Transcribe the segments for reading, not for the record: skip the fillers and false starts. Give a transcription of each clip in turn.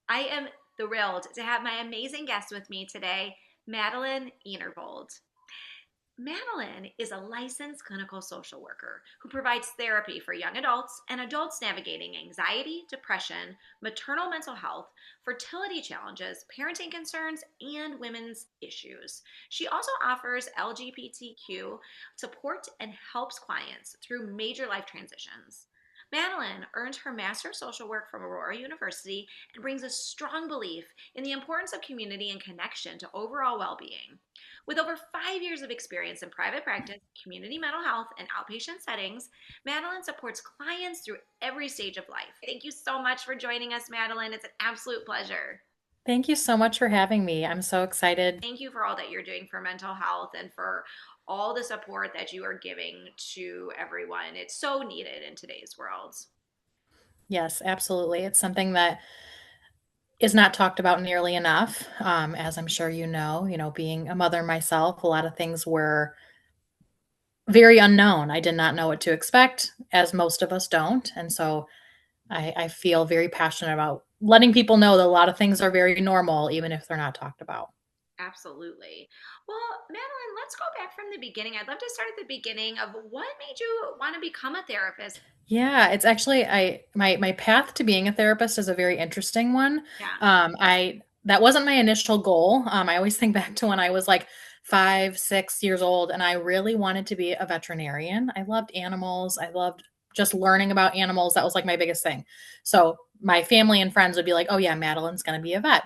I am thrilled to have my amazing guest with me today, Madeline Enervold. Madeline is a licensed clinical social worker who provides therapy for young adults and adults navigating anxiety, depression, maternal mental health, fertility challenges, parenting concerns, and women's issues. She also offers LGBTQ support and helps clients through major life transitions. Madeline earned her Master of Social Work from Aurora University and brings a strong belief in the importance of community and connection to overall well being. With over 5 years of experience in private practice, community mental health, and outpatient settings, Madeline supports clients through every stage of life. Thank you so much for joining us, Madeline. It's an absolute pleasure. Thank you so much for having me. I'm so excited. Thank you for all that you're doing for mental health and for all the support that you are giving to everyone. It's so needed in today's world. Yes, absolutely. It's something that is not talked about nearly enough. As I'm sure being a mother myself, a lot of things were very unknown. I did not know what to expect, as most of us don't. And so I feel very passionate about letting people know that a lot of things are very normal, even if they're not talked about. Absolutely. Well, Madeline, let's go back from the beginning. I'd love to start at the beginning of what made you want to become a therapist. Yeah, it's actually my path to being a therapist is a very interesting one. Yeah. I That wasn't my initial goal. I always think back to when I was like 5, 6 years old, and I really wanted to be a veterinarian. I loved animals. I loved just learning about animals. That was like my biggest thing. So my family and friends would be like, "Oh yeah, Madeline's going to be a vet."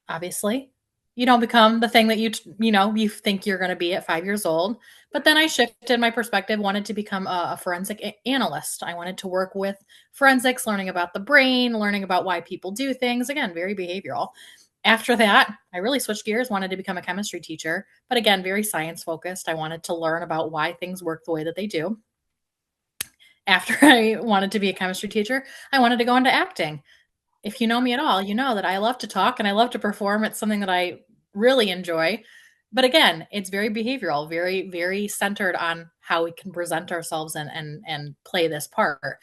Obviously, you don't become the thing that you think you're going to be at 5 years old. But then I shifted my perspective, wanted to become a forensic analyst. I wanted to work with forensics, learning about the brain, learning about why people do things. Again, very behavioral. After that, I really switched gears, wanted to become a chemistry teacher, but again, very science focused. I wanted to learn about why things work the way that they do. After I wanted to be a chemistry teacher, I wanted to go into acting. If you know me at all, you know that I love to talk and I love to perform. It's something that I really enjoy. But again, it's very behavioral, very, very centered on how we can present ourselves and play this part.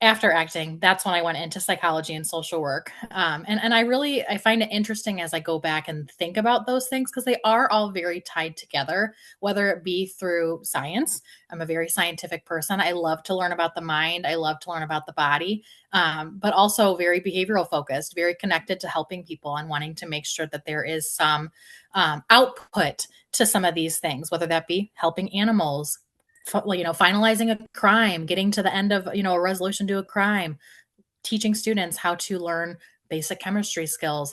After acting, that's when I went into psychology and social work. And I find it interesting as I go back and think about those things because they are all very tied together, whether it be through science. I'm a very scientific person. I love to learn about the mind. I love to learn about the body, but also very behavioral focused, very connected to helping people and wanting to make sure that there is some output to some of these things, whether that be helping animals, finalizing a crime, getting to the end of, a resolution to a crime, teaching students how to learn basic chemistry skills,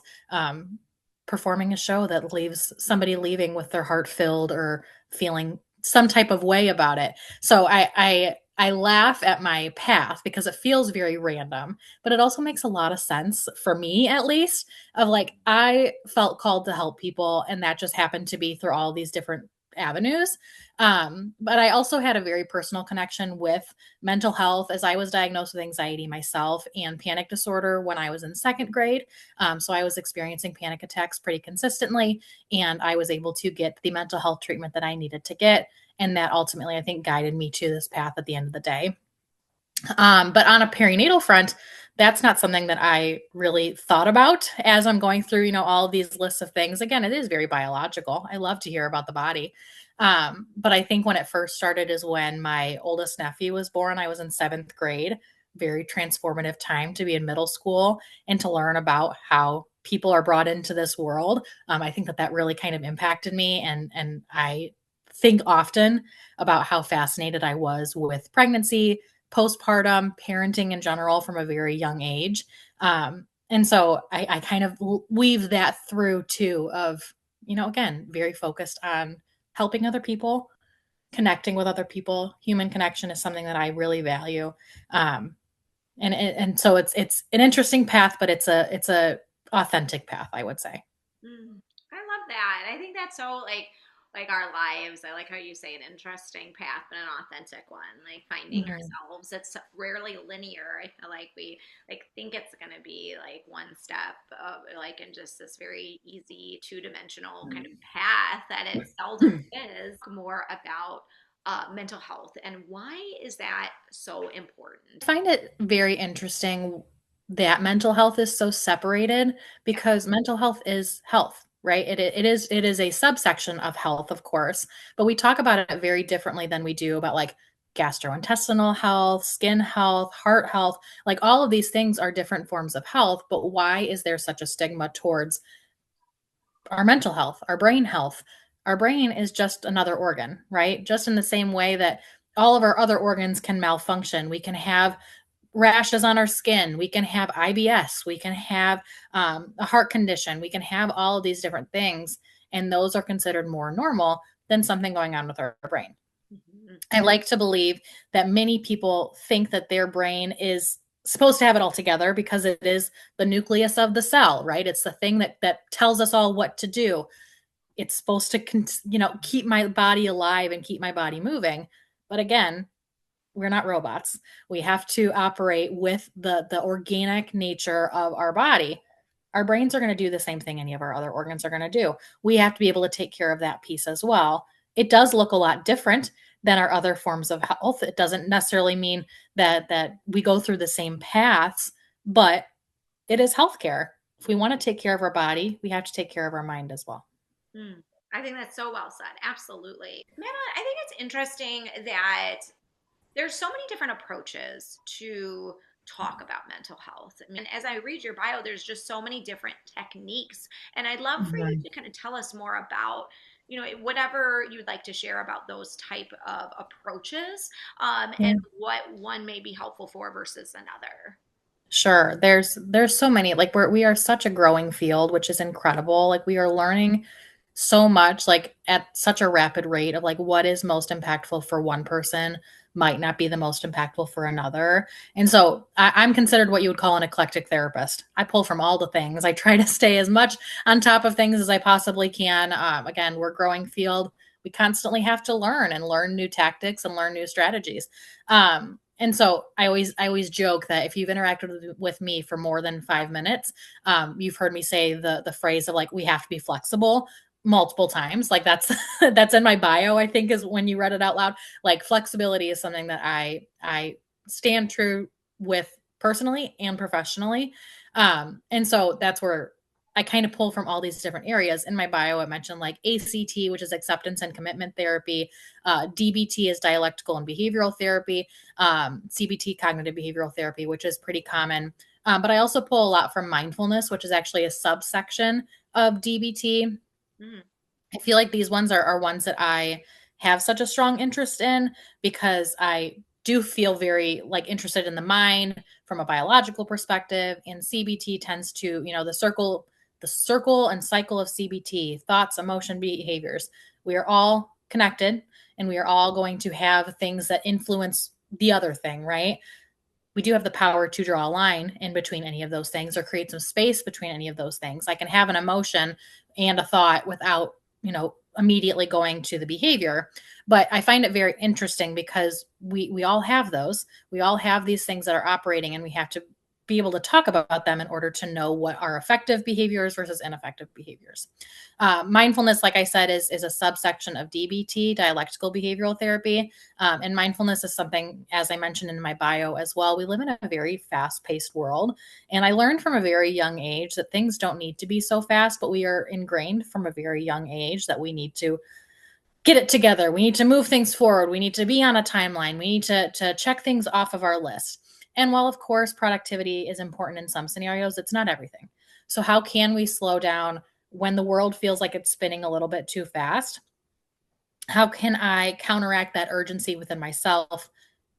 performing a show that leaves somebody leaving with their heart filled or feeling some type of way about it. So I laugh at my path because it feels very random, but it also makes a lot of sense for me, at least, of like I felt called to help people, and that just happened to be through all these different avenues. But I also had a very personal connection with mental health as I was diagnosed with anxiety myself and panic disorder when I was in second grade. So I was experiencing panic attacks pretty consistently, and I was able to get the mental health treatment that I needed to get. And that ultimately, I think, guided me to this path at the end of the day. But on a perinatal front, that's not something that I really thought about as I'm going through, all of these lists of things. Again, it is very biological. I love to hear about the body. But I think when it first started is when my oldest nephew was born. I was in seventh grade, very transformative time to be in middle school and to learn about how people are brought into this world. I think that really kind of impacted me. And I think often about how fascinated I was with pregnancy, postpartum, parenting in general from a very young age. And so I kind of weave that through too of, again, very focused on helping other people, connecting with other people. Human connection is something that I really value. And so it's an interesting path, but it's a authentic path, I would say. Mm, I love that. I think that's so like our lives. I like how you say an interesting path, but an authentic one. Like finding Mhm. ourselves. It's rarely linear. I feel like we like think it's gonna be like one step of like in just this very easy two-dimensional kind of path that it seldom is. More about mental health and why is that so I important? find it very interesting. that mental health is so separated, Yeah. because mental health is health, right? It is a subsection of health, of course, but we talk about it very differently than we do about like gastrointestinal health, skin health, heart health. Like all of these things are different forms of health, but why is there such a stigma towards our mental health, our brain health? Our brain is just another organ, right? Just in the same way that all of our other organs can malfunction. We can have rashes on our skin. We can have IBS. We can have a heart condition. We can have all of these different things. And those are considered more normal than something going on with our brain. Mhm. I like to believe that many people think that their brain is supposed to have it all together because it is the nucleus of the cell, right? It's the thing that tells us all what to do. It's supposed to keep my body alive and keep my body moving. But again, we're not robots. We have to operate with the organic nature of our body. Our brains are going to do the same thing any of our other organs are going to do. We have to be able to take care of that piece as well. It does look a lot different than our other forms of health. It doesn't necessarily mean that we go through the same paths, but it is healthcare. If we want to take care of our body, we have to take care of our mind as well. Mm. I think that's so well said. Absolutely. Madeline, I think it's interesting that there's so many different approaches to talk about mental health. I mean, as I read your bio, there's just so many different techniques. And I'd love for you Mhm. to kind of tell us more about, whatever you'd like to share about those type of approaches, Yeah. and what one may be helpful for versus another. Sure. There's so many, like we are such a growing field, which is incredible. Like we are learning so much, like at such a rapid rate of like what is most impactful for one person might not be the most impactful for another. And so I'm considered what you would call an eclectic therapist. I pull from all the things. I try to stay as much on top of things as I possibly can. Again, we're a growing field. We constantly have to learn and learn new tactics and learn new strategies. And so I always joke that if you've interacted with me for more than 5 minutes, you've heard me say the phrase of like we have to be flexible multiple times. Like that's that's in my bio. I think is when you read it out loud. Like flexibility is something that I stand true with personally and professionally. And so that's where I kind of pull from all these different areas. In my bio, I mentioned like ACT, which is acceptance and commitment therapy. DBT is dialectical and behavioral therapy. CBT, cognitive behavioral therapy, which is pretty common. But I also pull a lot from mindfulness, which is actually a subsection of DBT. Mm. I feel like these ones are ones that I have such a strong interest in because I do feel very like interested in the mind from a biological perspective. And CBT tends to, the circle and cycle of CBT, thoughts, emotion, behaviors. We are all connected and we are all going to have things that influence the other thing, right? We do have the power to draw a line in between any of those things or create some space between any of those things. I can have an emotion and a thought without, immediately going to the behavior. But I find it very interesting because we all have those. We all have these things that are operating and we have to be able to talk about them in order to know what are effective behaviors versus ineffective behaviors. Mindfulness, like I said, is a subsection of DBT, dialectical behavioral therapy. And mindfulness is something, as I mentioned in my bio as well, we live in a very fast paced world. And I learned from a very young age that things don't need to be so fast, but we are ingrained from a very young age that we need to get it together. We need to move things forward. We need to be on a timeline. We need to check things off of our list. And while, of course, productivity is important in some scenarios, it's not everything. So, how can we slow down when the world feels like it's spinning a little bit too fast? How can I counteract that urgency within myself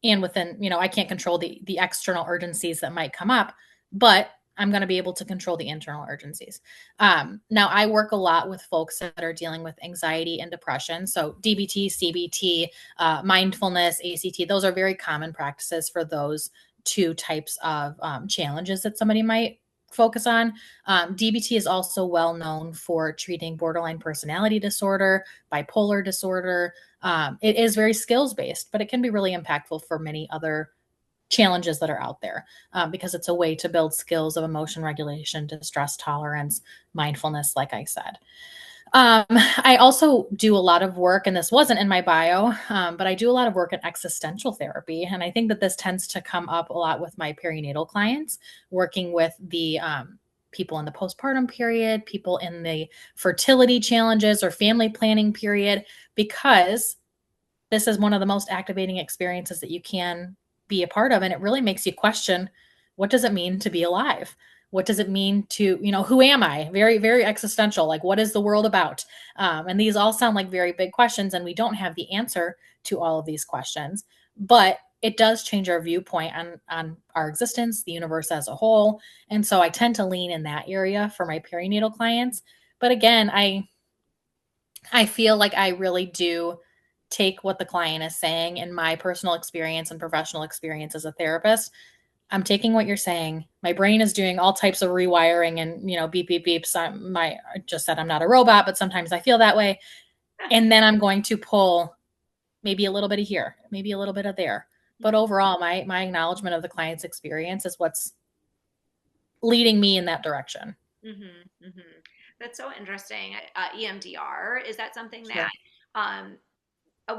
and within, I can't control the external urgencies that might come up, but I'm going to be able to control the internal urgencies. Now, I work a lot with folks that are dealing with anxiety and depression. So, DBT, CBT, mindfulness, ACT, those are very common practices for those two types of challenges that somebody might focus on. DBT is also well known for treating borderline personality disorder, bipolar disorder. It is very skills based, but it can be really impactful for many other challenges that are out there because it's a way to build skills of emotion regulation, distress tolerance, mindfulness, like I said. I also do a lot of work, and this wasn't in my bio, but I do a lot of work in existential therapy. And I think that this tends to come up a lot with my perinatal clients, working with the people in the postpartum period, people in the fertility challenges or family planning period, because this is one of the most activating experiences that you can be a part of. And it really makes you question, what does it mean to be alive? What does it mean to, who am I? Very, very existential. Like, what is the world about? And these all sound like very big questions, and we don't have the answer to all of these questions. But it does change our viewpoint on our existence, the universe as a whole. And so I tend to lean in that area for my perinatal clients. But again, I feel like I really do take what the client is saying in my personal experience and professional experience as a therapist. I'm taking what you're saying. My brain is doing all types of rewiring and, beep, beep, beeps. I just said I'm not a robot, but sometimes I feel that way. And then I'm going to pull maybe a little bit of here, maybe a little bit of there. But overall, my acknowledgement of the client's experience is what's leading me in that direction. Mm-hmm, mm-hmm. That's so interesting. EMDR, is that something that, Sure. um,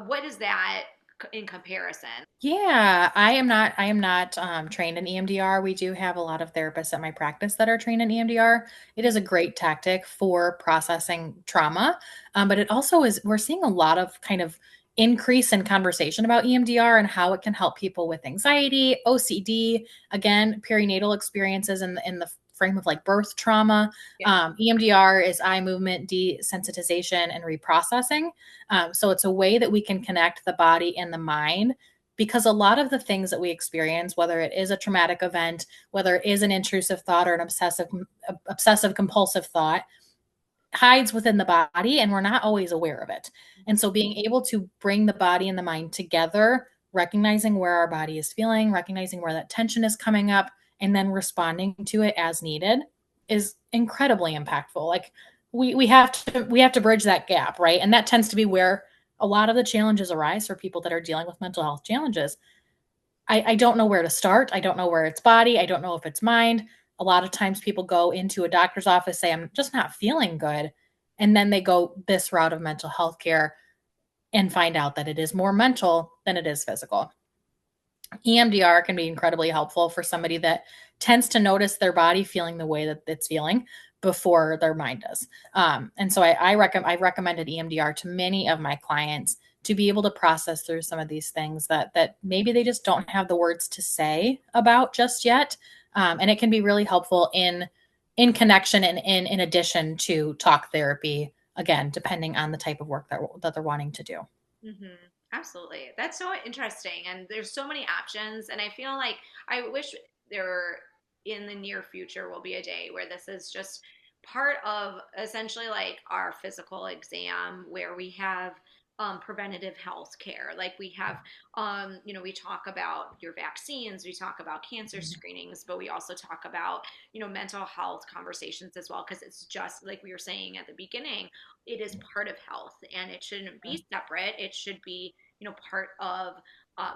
what is that in comparison? Yeah, I am not trained in EMDR. We do have a lot of therapists at my practice that are trained in EMDR. It is a great tactic for processing trauma, but it also is. We're seeing a lot of kind of increase in conversation about EMDR and how it can help people with anxiety, OCD, again, perinatal experiences in the frame of like birth trauma. Yeah. EMDR is eye movement desensitization and reprocessing. So it's a way that we can connect the body and the mind, because a lot of the things that we experience, whether it is a traumatic event, whether it is an intrusive thought or an obsessive compulsive thought, hides within the body and we're not always aware of it. And so being able to bring the body and the mind together, recognizing where our body is feeling, recognizing where that tension is coming up, and then responding to it as needed is incredibly impactful. Like we have to bridge that gap, right? And that tends to be where a lot of the challenges arise for people that are dealing with mental health challenges. I don't know where to start. I don't know where it's body. I don't know if it's mind. A lot of times people go into a doctor's office, say, I'm just not feeling good. And then they go this route of mental health care and find out that it is more mental than it is physical. EMDR can be incredibly helpful for somebody that tends to notice their body feeling the way that it's feeling before their mind does. And so I've recommended EMDR to many of my clients to be able to process through some of these things that maybe they just don't have the words to say about just yet. And it can be really helpful in connection and in addition to talk therapy, again, depending on the type of work that they're wanting to do. Mm-hmm. Absolutely. That's so interesting. And there's so many options. And I feel like I wish there in the near future will be a day where this is just part of essentially like our physical exam where we have preventative health care. Like we have, we talk about your vaccines, we talk about cancer screenings, but we also talk about, mental health conversations as well. Cause it's just like we were saying at the beginning, it is part of health and it shouldn't be separate. It should be, part of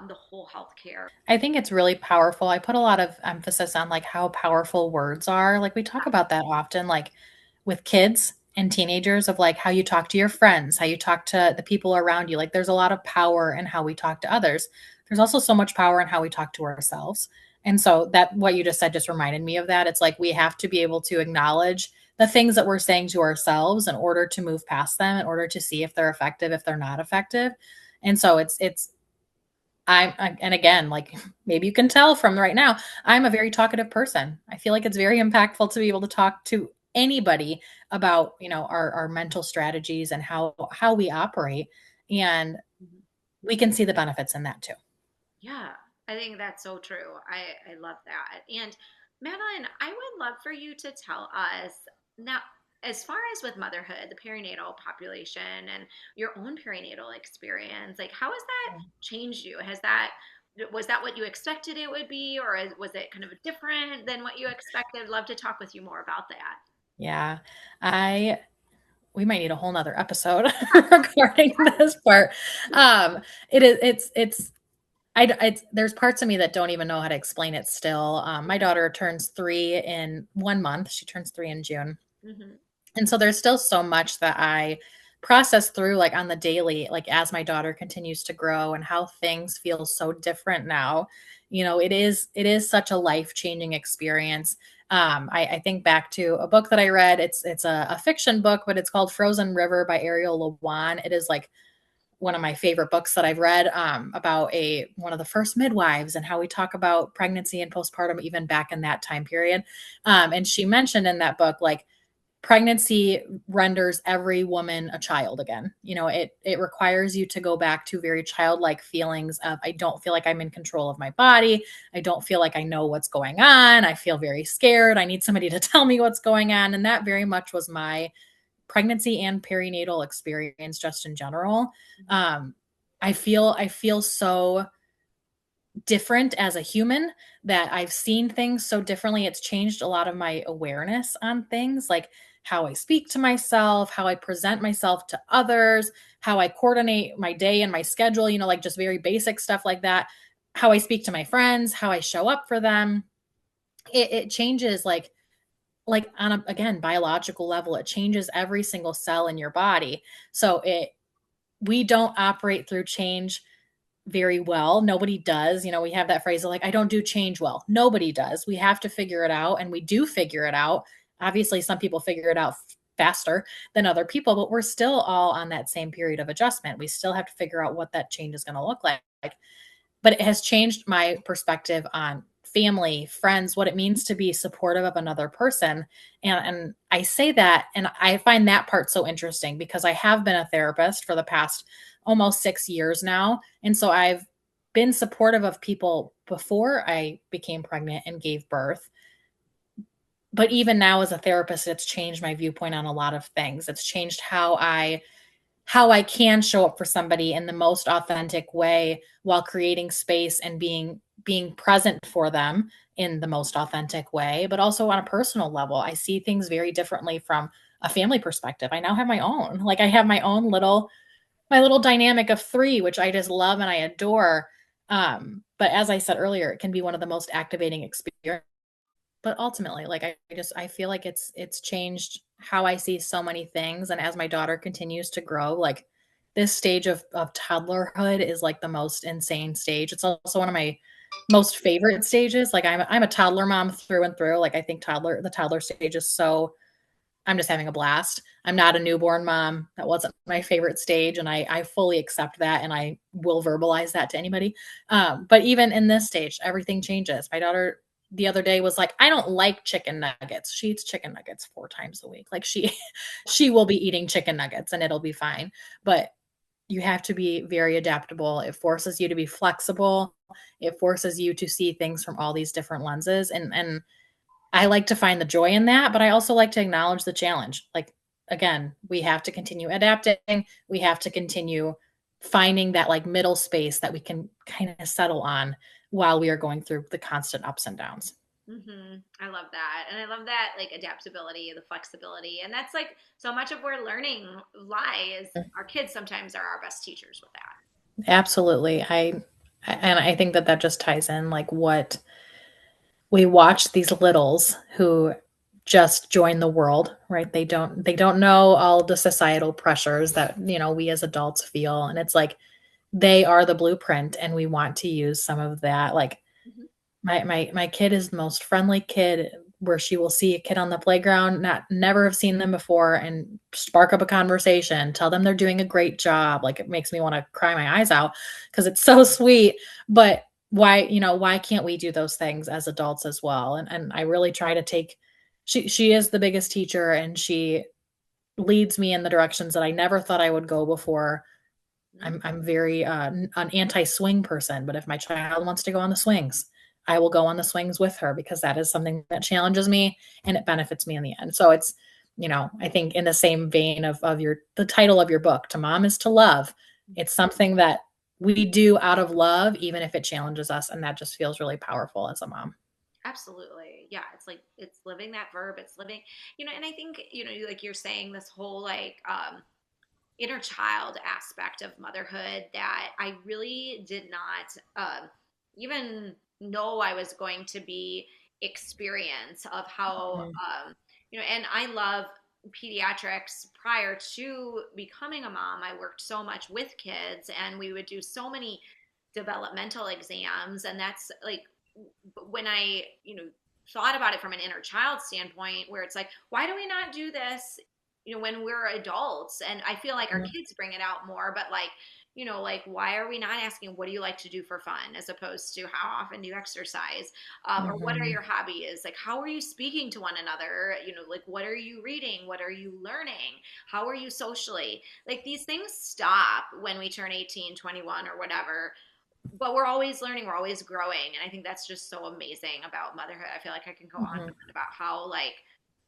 the whole healthcare. I think it's really powerful. I put a lot of emphasis on like how powerful words are. Like we talk about that often, like with kids and teenagers, of like how you talk to your friends, how you talk to the people around you. Like there's a lot of power in how we talk to others. There's also so much power in how we talk to ourselves. And so that what you just said just reminded me of that. It's like we have to be able to acknowledge the things that we're saying to ourselves in order to move past them, in order to see if they're effective, if they're not effective. And so it's and again, like maybe you can tell from right now, I'm a very talkative person. I feel like it's very impactful to be able to talk to anybody about, our mental strategies and how we operate. And Mhm. we can see the benefits in that too. Yeah, I think that's so true. I love that. And Madeline, I would love for you to tell us now, as far as with motherhood, the perinatal population and your own perinatal experience, like how has that changed you? Was that what you expected it would be, or was it kind of different than what you expected? Love to talk with you more about that. Yeah. I we might need a whole nother episode regarding this part. Um, it is there's parts of me that don't even know how to explain it still. My daughter turns 3 in 1 month. She turns 3 in June. Hmm. And so there's still so much that I process through like on the daily, like as my daughter continues to grow and how things feel so different now. It is such a life-changing experience. I think back to a book that I read. It's a fiction book, but it's called Frozen River by Ariel Lewan. It is like one of my favorite books that I've read, about a one of the first midwives and how we talk about pregnancy and postpartum even back in that time period. And she mentioned in that book, like, pregnancy renders every woman a child again. It requires you to go back to very childlike feelings of, I don't feel like I'm in control of my body. I don't feel like I know what's going on. I feel very scared. I need somebody to tell me what's going on. And that very much was my pregnancy and perinatal experience just in general. Um, I feel so different as a human, that I've seen things so differently. It's changed a lot of my awareness on things, like how I speak to myself, how I present myself to others, how I coordinate my day and my schedule, like just very basic stuff like that. How I speak to my friends, how I show up for them. It changes, like on a, again, biological level. It changes every single cell in your body. So we don't operate through change very well. Nobody does. We have that phrase of like, I don't do change well. Nobody does. We have to figure it out, and we do figure it out. Obviously, some people figure it out faster than other people, but we're still all on that same period of adjustment. We still have to figure out what that change is going to look like. But it has changed my perspective on family, friends, what it means to be supportive of another person. And I say that, and I find that part so interesting because I have been a therapist for the past almost 6 years now. And so I've been supportive of people before I became pregnant and gave birth. But even now as a therapist, it's changed my viewpoint on a lot of things. It's changed how I can show up for somebody in the most authentic way while creating space and being present for them in the most authentic way, but also on a personal level. I see things very differently from a family perspective. I now have my own. Like, I have my little dynamic of 3, which I just love and I adore. But as I said earlier, it can be one of the most activating experiences. But ultimately, like, I feel like it's changed how I see so many things. And as my daughter continues to grow, like, this stage of toddlerhood is like the most insane stage. It's also one of my most favorite stages. Like, I'm a toddler mom through and through. Like, I think the toddler stage is so, I'm just having a blast. I'm not a newborn mom. That wasn't my favorite stage. And I fully accept that. And I will verbalize that to anybody. But even in this stage, everything changes. My daughter the other day was like, I don't like chicken nuggets. She eats chicken nuggets 4 times a week. Like, she will be eating chicken nuggets and it'll be fine. But you have to be very adaptable. It forces you to be flexible. It forces you to see things from all these different lenses. And I like to find the joy in that, but I also like to acknowledge the challenge. Like, again, we have to continue adapting. We have to continue finding that like middle space that we can kind of settle on while we are going through the constant ups and downs. I love that. And I love that, like, adaptability, the flexibility. And that's like so much of where learning lies. Our kids sometimes are our best teachers with that. Absolutely. I think that just ties in like what we watch these littles who just join the world, right? They don't know all the societal pressures that, we as adults feel. And it's like they are the blueprint and we want to use some of that. Like, Mhm. my kid is the most friendly kid, where she will see a kid on the playground, never have seen them before, and spark up a conversation, tell them they're doing a great job. Like, it makes me want to cry my eyes out because it's so sweet. But why can't we do those things as adults as well? And I really try to take, she is the biggest teacher, and she leads me in the directions that I never thought I would go before. I'm very an anti-swing person, but if my child wants to go on the swings, I will go on the swings with her because that is something that challenges me and it benefits me in the end. So it's, I think in the same vein of the title of your book, To Mom is to Love. It's something that we do out of love, even if it challenges us, and that just feels really powerful as a mom. Absolutely. Yeah. It's like, it's living that verb. It's living, and I think, like you're saying, this whole like, inner child aspect of motherhood that I really did not even know I was going to be experience of how, Mhm. and I love pediatrics prior to becoming a mom. I worked so much with kids, and we would do so many developmental exams. And that's like when I, thought about it from an inner child standpoint, where it's like, why do we not do this, when we're adults? And I feel like our Mhm. kids bring it out more, but like, like, why are we not asking, what do you like to do for fun, as opposed to how often do you exercise? Or what are Mhm. your hobbies? Like, how are you speaking to one another? Like, what are you reading? What are you learning? How are you socially? Like, these things stop when we turn 18, 21, or whatever, but we're always learning, we're always growing. And I think that's just so amazing about motherhood. I feel like I can go on and Mhm. on about how, like,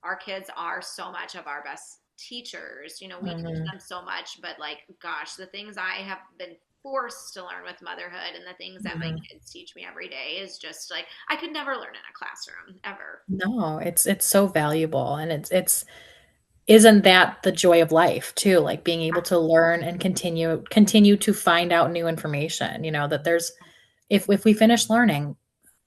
our kids are so much of our best teachers. We teach Mhm. them so much, but like, gosh, the things I have been forced to learn with motherhood, and the things that my Mhm. kids teach me every day, is just like, I could never learn in a classroom ever. No, it's so valuable, and it's isn't that the joy of life too, like being able to learn and continue to find out new information, that there's if we finish learning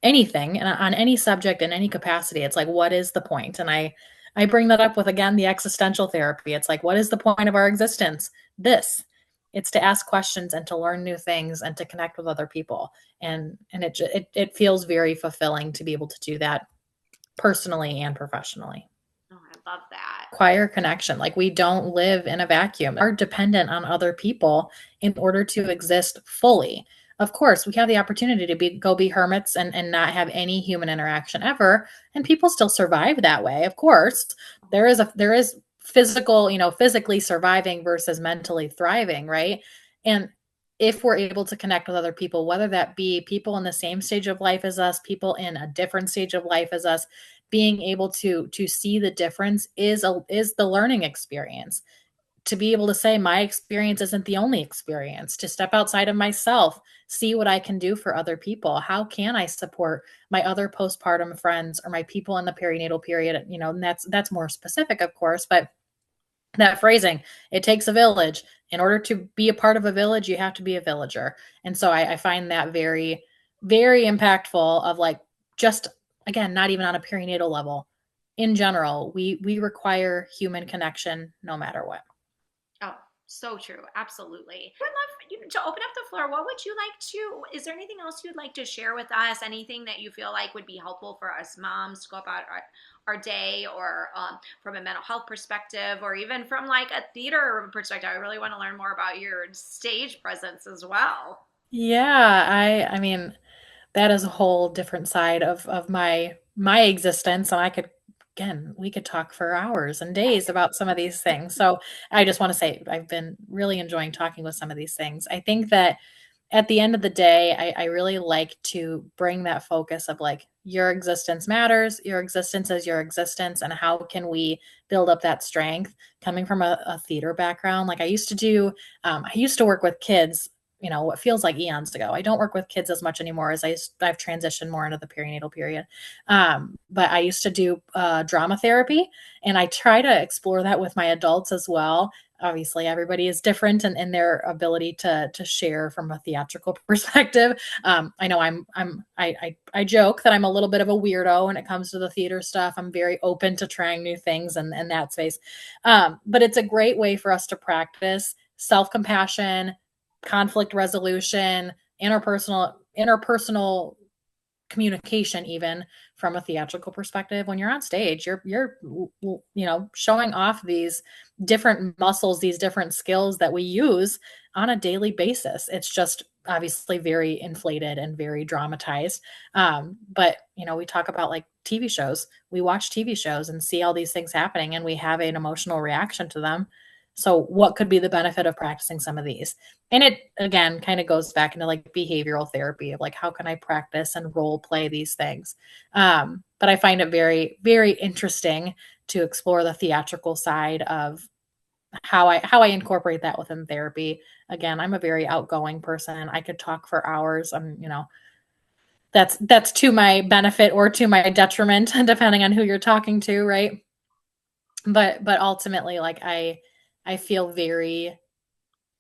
anything and on any subject in any capacity, it's like, what is the point? And I bring that up with, again, the existential therapy. It's like, what is the point of our existence? This. It's to ask questions and to learn new things and to connect with other people. And it feels very fulfilling to be able to do that personally and professionally. Oh, I love that. Choir connection. Like, we don't live in a vacuum. Are dependent on other people in order to exist fully. Of course, we have the opportunity to be hermits and not have any human interaction ever, and people still survive that way. Of course, there is physical, physically surviving versus mentally thriving, right? And if we're able to connect with other people, whether that be people in the same stage of life as us, people in a different stage of life as us, being able to see the difference is the learning experience. To be able to say my experience isn't the only experience, to step outside of myself, see what I can do for other people. How can I support my other postpartum friends or my people in the perinatal period? And that's more specific, of course, but that phrasing, it takes a village. In order to be a part of a village, you have to be a villager. And so I find that very, very impactful of, like, just, again, not even on a perinatal level. In general, we require human connection no matter what. Oh, so true. Absolutely. I would love you to open up the floor. What would you like to, is there anything else you'd like to share with us? Anything that you feel like would be helpful for us moms to go about our day, or from a mental health perspective, or even from like a theater perspective? I really want to learn more about your stage presence as well. Yeah, I mean, that is a whole different side of my existence, and I could, again, we could talk for hours and days about some of these things. So I just want to say I've been really enjoying talking with some of these things. I think that at the end of the day, I really like to bring that focus of, like, your existence matters, your existence is your existence, and how can we build up that strength? Coming from a theater background, like, I used to work with kids, what feels like eons ago. I don't work with kids as much anymore, as I've transitioned more into the perinatal period. But I used to do drama therapy, and I try to explore that with my adults as well. Obviously, everybody is different in their ability to share from a theatrical perspective. I know I joke that I'm a little bit of a weirdo when it comes to the theater stuff. I'm very open to trying new things in that space. But it's a great way for us to practice self-compassion, conflict resolution, interpersonal communication, even from a theatrical perspective. When you're on stage, you're showing off these different muscles, these different skills that we use on a daily basis. It's just obviously very inflated and very dramatized. But we talk about, like, TV shows. We watch TV shows and see all these things happening, and we have an emotional reaction to them. So what could be the benefit of practicing some of these? And it, again, kind of goes back into, like, behavioral therapy of, like, how can I practice and role play these things? But I find it very, very interesting to explore the theatrical side of how I incorporate that within therapy. Again, I'm a very outgoing person. I could talk for hours. That's to my benefit or to my detriment, depending on who you're talking to, right? But ultimately, like, I feel very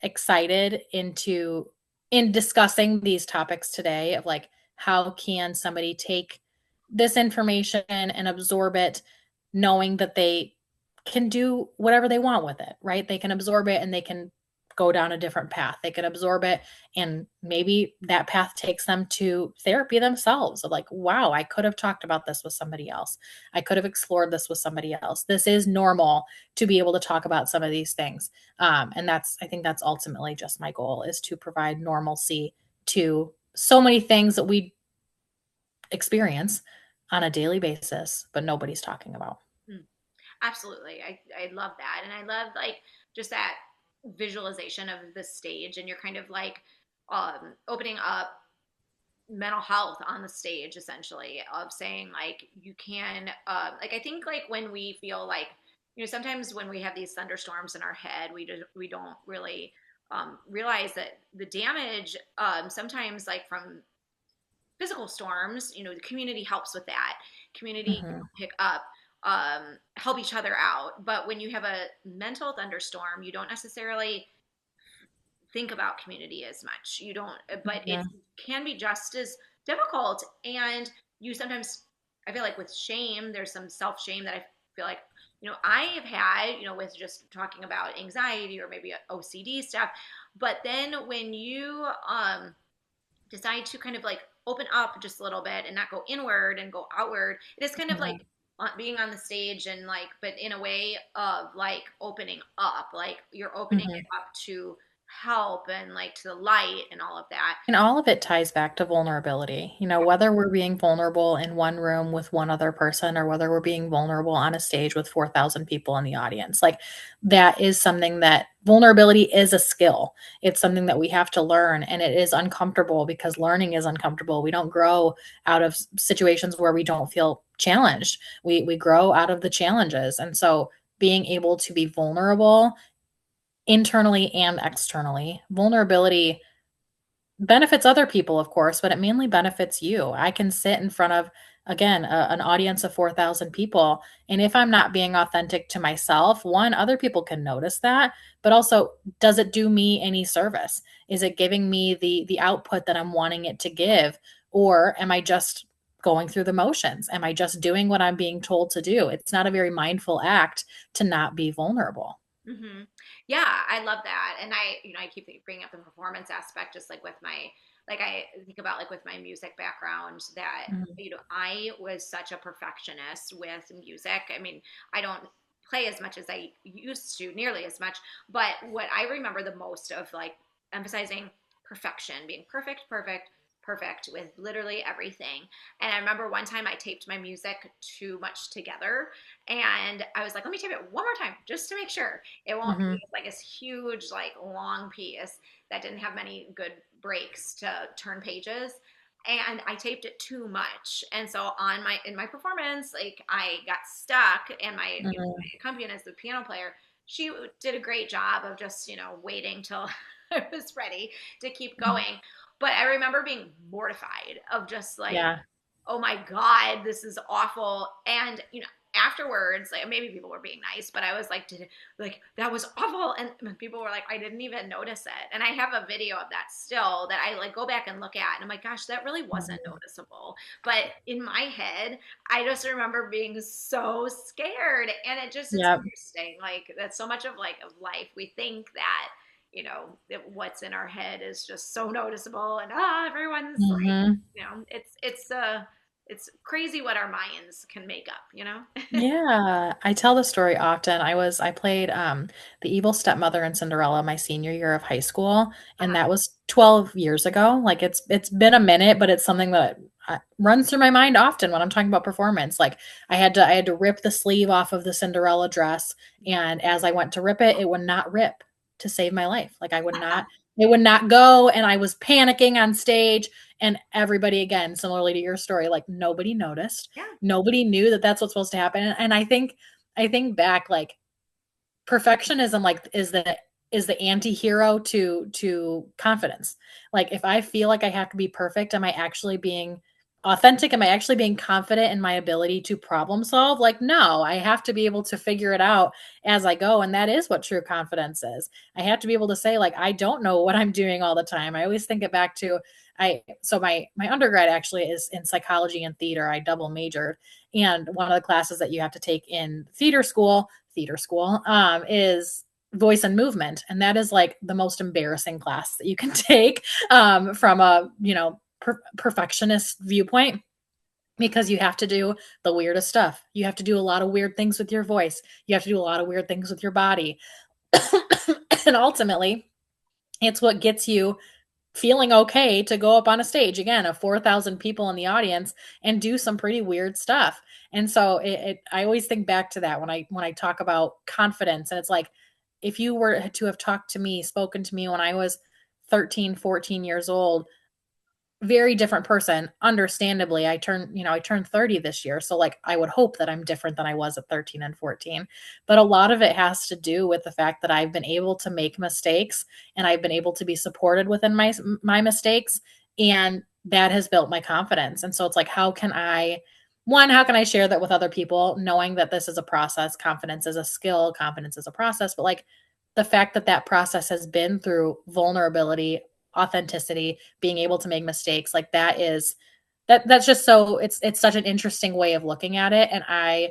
excited in discussing these topics today of, like, how can somebody take this information and absorb it, knowing that they can do whatever they want with it, right? They can absorb it and they can go down a different path. They can absorb it and maybe that path takes them to therapy themselves of like, wow, I could have talked about this with somebody else. I could have explored this with somebody else. This is normal to be able to talk about some of these things. And I think that's ultimately just my goal is to provide normalcy to so many things that we experience on a daily basis, but nobody's talking about. Mm. Absolutely. I love that. And I love like just that visualization of the stage and you're kind of like opening up mental health on the stage essentially of saying like you can like I think like when we feel like sometimes when we have these thunderstorms in our head we don't really realize that the damage sometimes like from physical storms, the community helps with that. Community Mm-hmm. pick up, help each other out. But when you have a mental thunderstorm, you don't necessarily think about community as much. You don't, but it Yeah. can be just as difficult. And you sometimes, I feel like with shame, there's some self shame that I feel like, I have had, with just talking about anxiety or maybe OCD stuff. But then when you, decide to kind of like open up just a little bit and not go inward and go outward. It is kind of Yeah. like being on the stage and like, but in a way of like opening up, like you're opening Mm-hmm. it up to help and like to the light and all of that. And all of it ties back to vulnerability. Whether we're being vulnerable in one room with one other person or whether we're being vulnerable on a stage with 4,000 people in the audience, like that is something that vulnerability is a skill. It's something that we have to learn and it is uncomfortable because learning is uncomfortable. We don't grow out of situations where we don't feel challenged. We grow out of the challenges. And so being able to be vulnerable internally and externally, vulnerability benefits other people, of course, but it mainly benefits you. I can sit in front of, again, an audience of 4,000 people. And if I'm not being authentic to myself, one, other people can notice that, but also, does it do me any service? Is it giving me the output that I'm wanting it to give? Or am I just going through the motions? Am I just doing what I'm being told to do? It's not a very mindful act to not be vulnerable. Yeah, I love that. And I keep bringing up the performance aspect, just like with my, like I think about like with my music background that, Mhm. I was such a perfectionist with music. I mean, I don't play as much as I used to, nearly as much. But what I remember the most of like emphasizing perfection, being perfect, perfect, perfect with literally everything. And I remember one time I taped my music too much together and I was like, let me tape it one more time just to make sure it won't be Mhm. like this huge, like long piece that didn't have many good breaks to turn pages. And I taped it too much. And so in my performance, like I got stuck and Mhm. my accompanist, the piano player, she did a great job of just, waiting till I was ready to keep Mhm. going. But I remember being mortified of just like, Yeah. oh my God, this is awful. And, afterwards, like maybe people were being nice, but I was like, like that was awful. And people were like, I didn't even notice it. And I have a video of that still that I like go back and look at. And I'm like, gosh, that really wasn't Mhm. noticeable. But in my head, I just remember being so scared. And it's Yep. interesting. Like that's so much of like of life. We think that, that what's in our head is just so noticeable and everyone's like, Mhm. it's crazy what our minds can make up. Yeah, I tell the story often. I played the evil stepmother in Cinderella my senior year of high school, and that was 12 years ago. Like it's been a minute, but it's something that runs through my mind often when I'm talking about performance. Like I had to rip the sleeve off of the Cinderella dress, and as I went to rip it, it would not rip to save my life. Like it would not go, and I was panicking on stage, and everybody again, similarly to your story, like nobody noticed. Yeah. Nobody knew that that's what's supposed to happen. And I think back, like perfectionism like is the anti-hero to confidence. Like if I feel like I have to be perfect, am I actually being authentic? Am I actually being confident in my ability to problem solve? Like no, I have to be able to figure it out as I go, and that is what true confidence is. I have to be able to say like I don't know what I'm doing all the time. I always think it back to my undergrad actually is in psychology and theater. I double majored, and one of the classes that you have to take in theater school, theater school, is voice and movement. And that is like the most embarrassing class that you can take from a, perfectionist viewpoint, because you have to do the weirdest stuff. You have to do a lot of weird things with your voice. You have to do a lot of weird things with your body. And ultimately, it's what gets you feeling okay to go up on a stage again of 4,000 people in the audience and do some pretty weird stuff. And so I always think back to that when I talk about confidence. And it's like, if you were to have spoken to me when I was 13, 14 years old, very different person. Understandably, I turned 30 this year. So like I would hope that I'm different than I was at 13 and 14. But a lot of it has to do with the fact that I've been able to make mistakes, and I've been able to be supported within my mistakes, and that has built my confidence. And so it's like, how can I share that with other people, knowing that this is a process? Confidence is a skill, confidence is a process, but like the fact that that process has been through vulnerability, authenticity, being able to make mistakes, like that's just so it's such an interesting way of looking at it. And I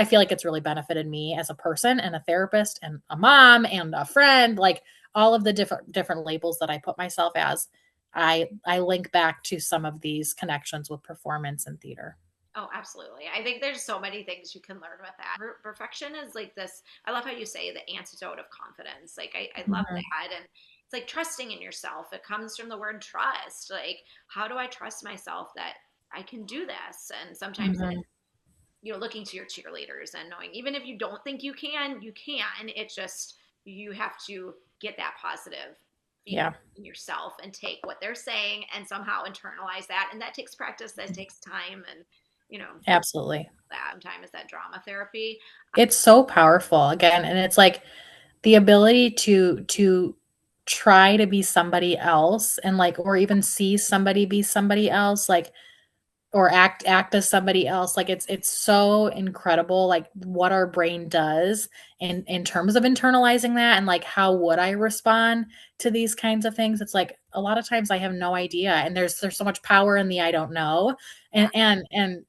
feel like it's really benefited me as a person and a therapist and a mom and a friend, like all of the different labels that I put myself as. I link back to some of these connections with performance and theater. Oh, absolutely. I think there's so many things you can learn with that. Perfection is like this. I love how you say the antidote of confidence. Like, I love Mhm. that. And it's like trusting in yourself. It comes from the word trust. Like, how do I trust myself that I can do this? And sometimes Mhm. looking to your cheerleaders and knowing even if you don't think you can, you can. It's just you have to get that positive feedback Yeah, in yourself and take what they're saying and somehow internalize that. And that takes practice, that takes time, and there's absolutely. that sometimes is that drama therapy. It's so powerful again, and it's like the ability to try to be somebody else, and like, or even see somebody be somebody else, like, or act as somebody else. Like it's so incredible, like what our brain does in terms of internalizing that, and like how would I respond to these kinds of things. It's like a lot of times I have no idea, and there's so much power in the I don't know. Yeah, And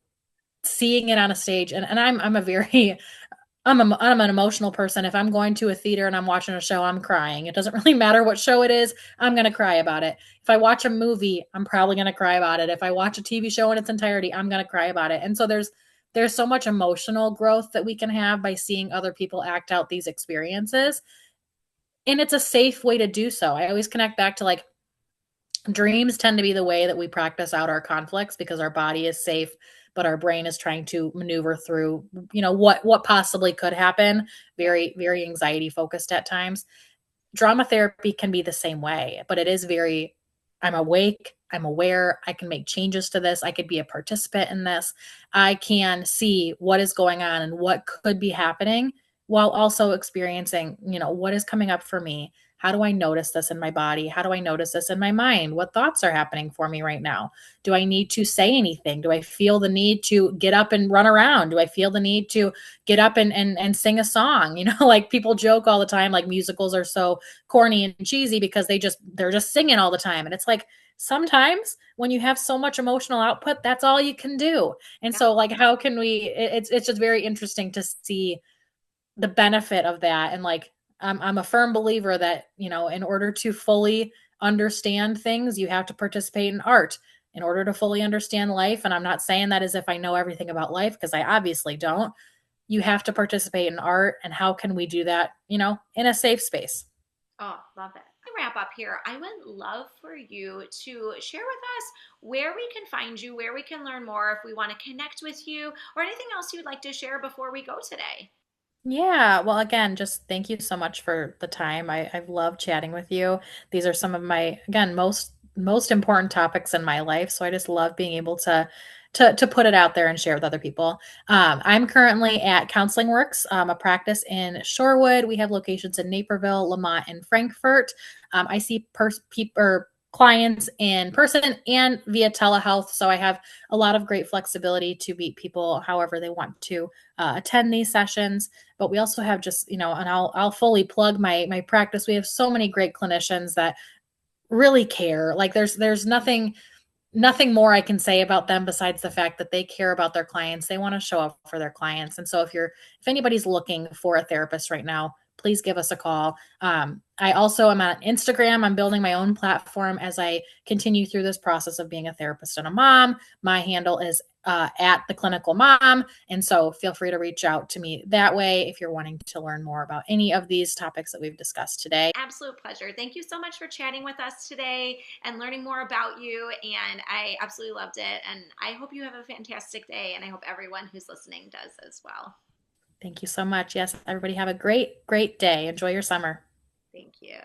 seeing it on a stage, and I'm a very I'm an emotional person. If I'm going to a theater and I'm watching a show, I'm crying. It doesn't really matter what show it is. I'm going to cry about it. If I watch a movie, I'm probably going to cry about it. If I watch a TV show in its entirety, I'm going to cry about it. And so there's so much emotional growth that we can have by seeing other people act out these experiences. And it's a safe way to do so. I always connect back to like dreams tend to be the way that we practice out our conflicts, because our body is safe, but our brain is trying to maneuver through, what possibly could happen. yeah, Very, very anxiety focused at times. Drama therapy can be the same way, but it is very, I'm awake, I'm aware, I can make changes to this, I could be a participant in this, I can see what is going on and what could be happening, while also experiencing, what is coming up for me. How do I notice this in my body? How do I notice this in my mind? What thoughts are happening for me right now? Do I need to say anything? Do I feel the need to get up and run around? Do I feel the need to get up and sing a song? Like people joke all the time, like musicals are so corny and cheesy because they're just singing all the time. And it's like, sometimes when you have so much emotional output, that's all you can do. And yeah. so like, how can it's just very interesting to see the benefit of that. And like, I'm a firm believer that, in order to fully understand things, you have to participate in art in order to fully understand life. And I'm not saying that as if I know everything about life, because I obviously don't. You have to participate in art. And how can we do that, in a safe space? Oh, love it. To wrap up here, I would love for you to share with us where we can find you, where we can learn more, if we want to connect with you, or anything else you'd like to share before we go today. Yeah. Well, again, just thank you so much for the time. I've loved chatting with you. These are some of my, again, most important topics in my life. So I just love being able to put it out there and share with other people. I'm currently at Counseling Works, a practice in Shorewood. We have locations in Naperville, Lamont, and Frankfurt. I see people clients in person and via telehealth. So I have a lot of great flexibility to meet people however they want to attend these sessions. But we also have just, and I'll fully plug my practice. We have so many great clinicians that really care. Like there's nothing nothing more I can say about them besides the fact that they care about their clients. They want to show up for their clients. And so if anybody's looking for a therapist right now, please give us a call. I also am on Instagram. I'm building my own platform as I continue through this process of being a therapist and a mom. My handle is at the clinical mom. And so feel free to reach out to me that way if you're wanting to learn more about any of these topics that we've discussed today. Absolute pleasure. Thank you so much for chatting with us today and learning more about you. And I absolutely loved it. And I hope you have a fantastic day. And I hope everyone who's listening does as well. Thank you so much. Yes, everybody have a great, great day. Enjoy your summer. Thank you.